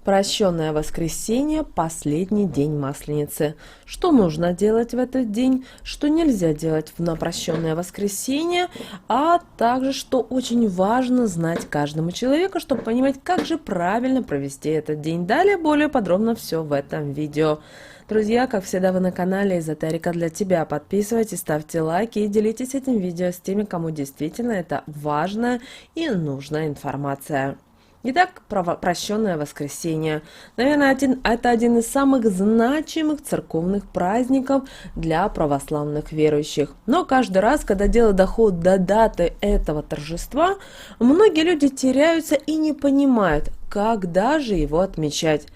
Прощенное воскресенье – последний день Масленицы. Что нужно делать в этот день, что нельзя делать на прощенное воскресенье, а также, что очень важно знать каждому человеку, чтобы понимать, как же правильно провести этот день. Далее более подробно все в этом видео. Друзья, как всегда, вы на канале Эзотерика для тебя. Подписывайтесь, ставьте лайки и делитесь этим видео с теми, кому действительно это важная и нужная информация. Итак, прощенное воскресенье. Наверное, это один из самых значимых церковных праздников для православных верующих. Но каждый раз, когда дело доходит до даты этого торжества, многие люди теряются и не понимают, когда же его отмечать.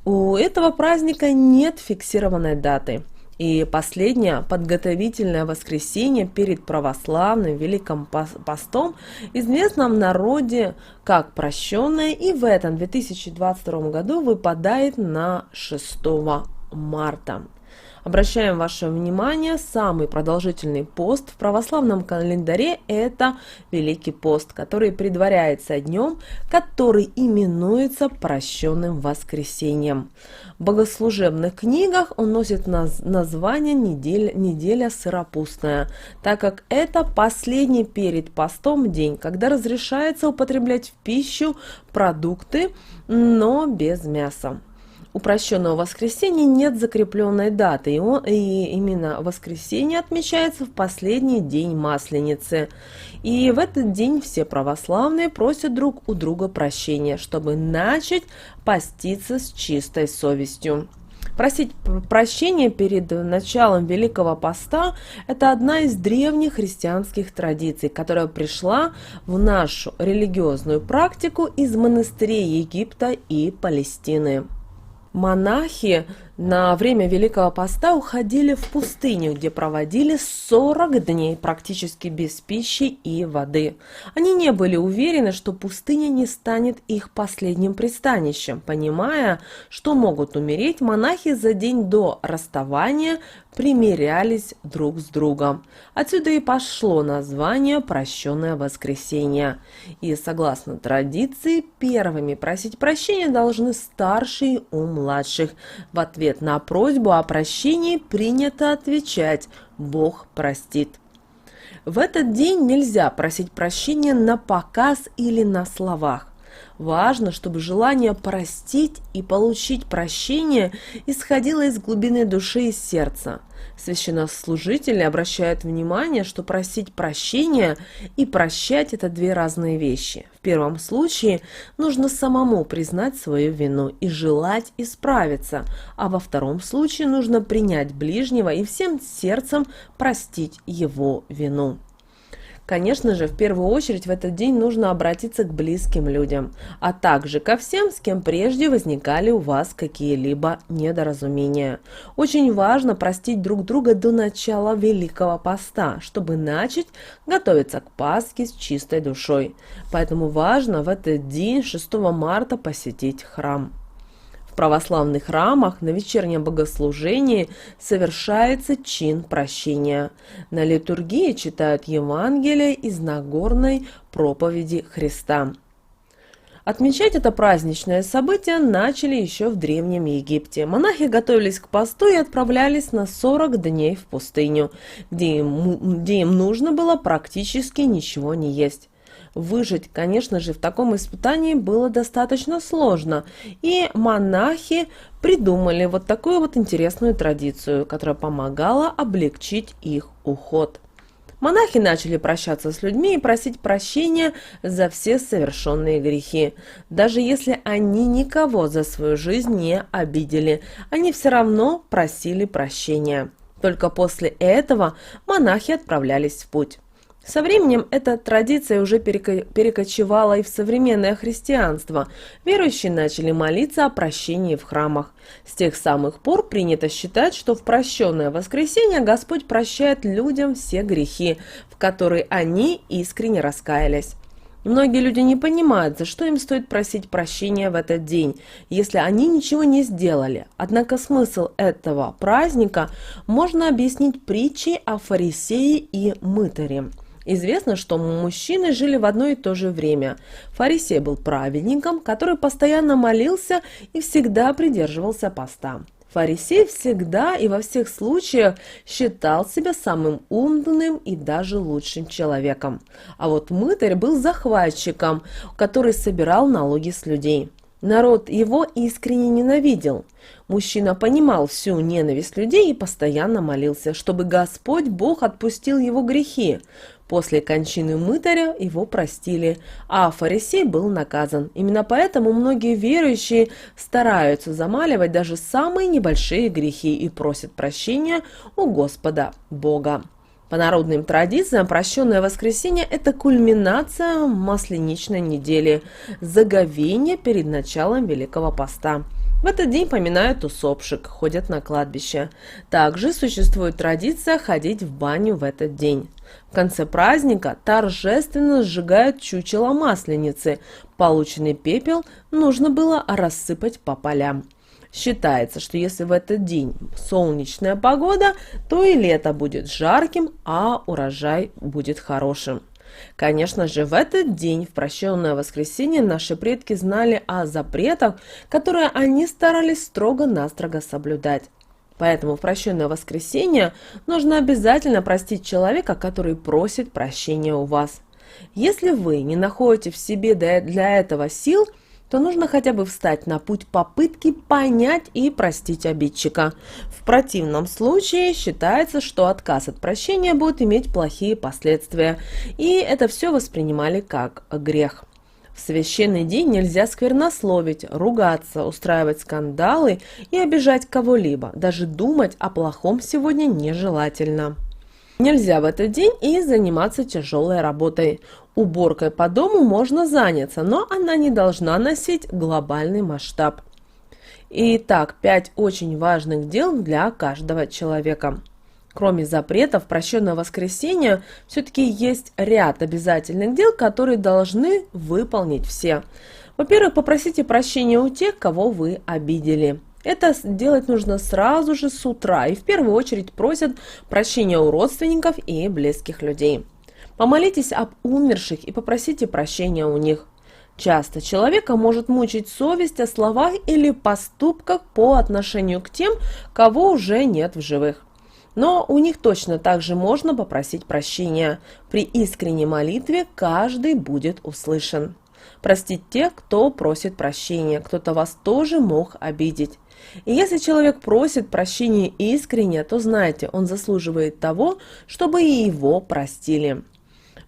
У этого праздника нет фиксированной даты. И последнее подготовительное воскресенье перед православным Великим постом известно в народе как прощенное, и в этом 2022 году выпадает на 6 марта. Обращаем ваше внимание, самый продолжительный пост в православном календаре – это Великий пост, который предваряется днем, который именуется прощенным воскресеньем. В богослужебных книгах он носит название «Неделя сыропустная», так как это последний перед постом день, когда разрешается употреблять в пищу продукты, но без мяса. У прощенного воскресенья нет закрепленной даты, и именно воскресенье отмечается в последний день Масленицы. И в этот день все православные просят друг у друга прощения, чтобы начать поститься с чистой совестью. Просить прощения перед началом Великого Поста – это одна из древних христианских традиций, которая пришла в нашу религиозную практику из монастырей Египта и Палестины. Монахи на время Великого Поста уходили в пустыню, где проводили 40 дней практически без пищи и воды. Они не были уверены, что пустыня не станет их последним пристанищем. Понимая, что могут умереть, монахи за день до расставания примирялись друг с другом. Отсюда и пошло название «Прощенное воскресенье». И согласно традиции, первыми просить прощения должны старшие у младших. В ответ на просьбу о прощении принято отвечать «Бог простит». В этот день нельзя просить прощения на показ или на словах. Важно, чтобы желание простить и получить прощение исходило из глубины души и сердца. Священнослужители обращают внимание, что просить прощения и прощать – это две разные вещи. В первом случае нужно самому признать свою вину и желать исправиться, а во втором случае нужно принять ближнего и всем сердцем простить его вину. Конечно же, в первую очередь в этот день нужно обратиться к близким людям, а также ко всем, с кем прежде возникали у вас какие-либо недоразумения. Очень важно простить друг друга до начала Великого Поста, чтобы начать готовиться к Пасхе с чистой душой. Поэтому важно в этот день, 6 марта, посетить храм. В православных храмах на вечернем богослужении совершается чин прощения. На литургии читают Евангелие из Нагорной проповеди Христа. Отмечать это праздничное событие начали еще в Древнем Египте. Монахи готовились к посту и отправлялись на 40 дней в пустыню, где им нужно было практически ничего не есть. Выжить, конечно же, в таком испытании было достаточно сложно, и монахи придумали вот такую вот интересную традицию, которая помогала облегчить их уход. Монахи начали прощаться с людьми и просить прощения за все совершенные грехи. Даже если они никого за свою жизнь не обидели, они все равно просили прощения. Только после этого монахи отправлялись в путь. Со временем эта традиция уже перекочевала и в современное христианство. Верующие начали молиться о прощении в храмах. С тех самых пор принято считать, что в прощенное воскресенье Господь прощает людям все грехи, в которые они искренне раскаялись. Многие люди не понимают, за что им стоит просить прощения в этот день, если они ничего не сделали. Однако смысл этого праздника можно объяснить притчей о фарисее и мытаре. Известно, что мужчины жили в одно и то же время. Фарисей был праведником, который постоянно молился и всегда придерживался поста. Фарисей всегда и во всех случаях считал себя самым умным и даже лучшим человеком. А вот мытарь был захватчиком, который собирал налоги с людей. Народ его искренне ненавидел. Мужчина понимал всю ненависть людей и постоянно молился, чтобы Господь Бог отпустил его грехи. После кончины мытаря его простили, а фарисей был наказан. Именно поэтому многие верующие стараются замаливать даже самые небольшие грехи и просят прощения у Господа Бога. По народным традициям, прощенное воскресенье – это кульминация масленичной недели, заговение перед началом Великого Поста. В этот день поминают усопших, ходят на кладбище. Также существует традиция ходить в баню в этот день. В конце праздника торжественно сжигают чучело масленицы. Полученный пепел нужно было рассыпать по полям. Считается, что если в этот день солнечная погода, то и лето будет жарким, а урожай будет хорошим. Конечно же, в этот день, в прощенное воскресенье, наши предки знали о запретах, которые они старались строго-настрого соблюдать. Поэтому в прощенное воскресенье нужно обязательно простить человека, который просит прощения у вас. Если вы не находите в себе для этого сил, то нужно хотя бы встать на путь попытки понять и простить обидчика. В противном случае считается, что отказ от прощения будет иметь плохие последствия, и это все воспринимали как грех. В священный день нельзя сквернословить, ругаться, устраивать скандалы и обижать кого-либо. Даже думать о плохом сегодня нежелательно. Нельзя в этот день и заниматься тяжелой работой. Уборкой по дому можно заняться, но она не должна носить глобальный масштаб. Итак, 5 очень важных дел для каждого человека. Кроме запретов, прощенное воскресенье все-таки есть ряд обязательных дел, которые должны выполнить все. Во-первых, попросите прощения у тех, кого вы обидели. Это делать нужно сразу же с утра, и в первую очередь просят прощения у родственников и близких людей. Помолитесь об умерших и попросите прощения у них. Часто человека может мучить совесть о словах или поступках по отношению к тем, кого уже нет в живых. Но у них точно так же можно попросить прощения. При искренней молитве каждый будет услышан. Простить тех, кто просит прощения, кто-то вас тоже мог обидеть. И если человек просит прощения искренне, то знайте, он заслуживает того, чтобы и его простили.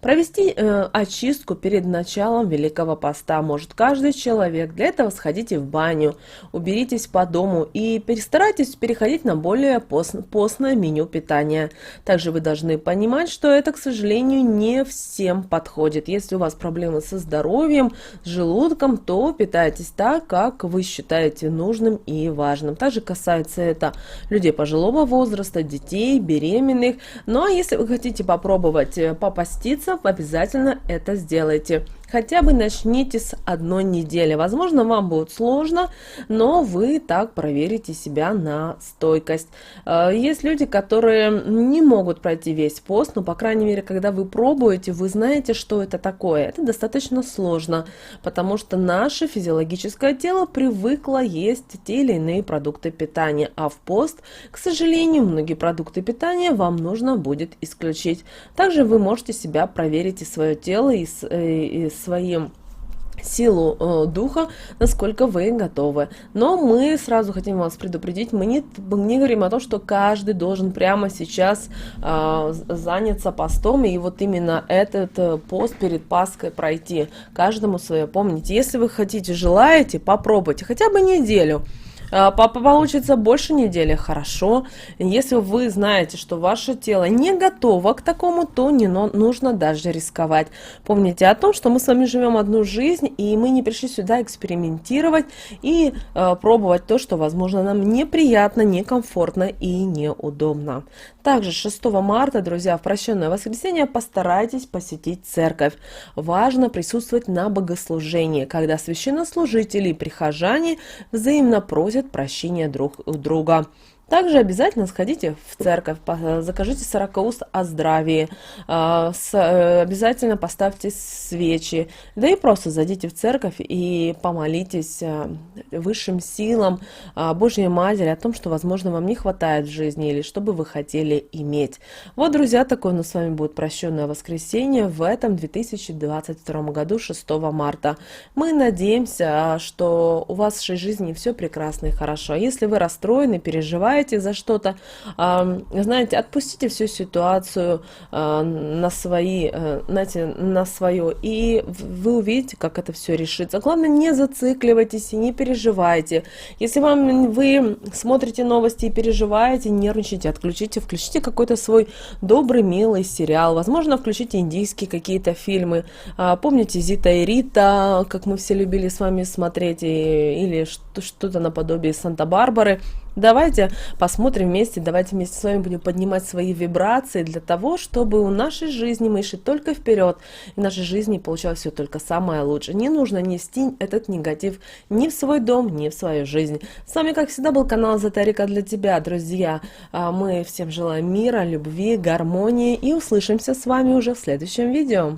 Провести очистку перед началом Великого Поста может каждый человек. Для этого сходите в баню, уберитесь по дому и старайтесь переходить на более постное меню питания. Также вы должны понимать, что это, к сожалению, не всем подходит. Если у вас проблемы со здоровьем, с желудком, то питайтесь так, как вы считаете нужным и важным. Также касается это людей пожилого возраста, детей, беременных. Ну а если вы хотите попробовать попаститься, обязательно это сделайте. Хотя бы начните с одной недели. Возможно, вам будет сложно, но вы так проверите себя на стойкость. Есть люди, которые не могут пройти весь пост, но, по крайней мере, когда вы пробуете, вы знаете, что это такое. Это достаточно сложно, потому что наше физиологическое тело привыкло есть те или иные продукты питания, а в пост, к сожалению, многие продукты питания вам нужно будет исключить. Также вы можете себя проверить и свое тело, и своим силу духа, насколько вы готовы. Но мы сразу хотим вас предупредить, мы не говорим о том, что каждый должен прямо сейчас заняться постом и вот именно этот пост перед Пасхой пройти. Каждому свое. Помните, если вы хотите, желаете, попробуйте хотя бы неделю. Получится больше недели, хорошо. Если вы знаете, что ваше тело не готово к такому, то не нужно даже рисковать. Помните о том, что мы с вами живем одну жизнь, и мы не пришли сюда экспериментировать и пробовать то, что, возможно, нам неприятно, некомфортно и неудобно. Также 6 марта, друзья, в прощенное воскресенье постарайтесь посетить церковь. Важно присутствовать на богослужении, когда священнослужители и прихожане взаимно просят прощения друг у друга. Также обязательно сходите в церковь, закажите 40 уст о здравии, обязательно поставьте свечи, да и просто зайдите в церковь и помолитесь высшим силам, Божьей Матери о том, что, возможно, вам не хватает в жизни или что бы вы хотели иметь. Вот, друзья, такое у нас с вами будет прощенное воскресенье в этом 2022 году, 6 марта. Мы надеемся, что у вас в жизни все прекрасно и хорошо. Если вы расстроены, переживаете за что-то, знаете, отпустите всю ситуацию на свои, знаете, на свое, и вы увидите, как это все решится. Главное, не зацикливайтесь и не переживайте. Если вы смотрите новости и переживаете, нервничайте, включите какой-то свой добрый, милый сериал. Возможно, включите индийские какие-то фильмы. Помните Зита и Рита, как мы все любили с вами смотреть, или что-то наподобие Санта-Барбары. Давайте посмотрим вместе, давайте вместе с вами будем поднимать свои вибрации для того, чтобы у нашей жизни мы шли только вперед, и в нашей жизни получалось все только самое лучшее. Не нужно нести этот негатив ни в свой дом, ни в свою жизнь. С вами, как всегда, был канал Эзотерика для тебя, друзья. Мы всем желаем мира, любви, гармонии и услышимся с вами уже в следующем видео.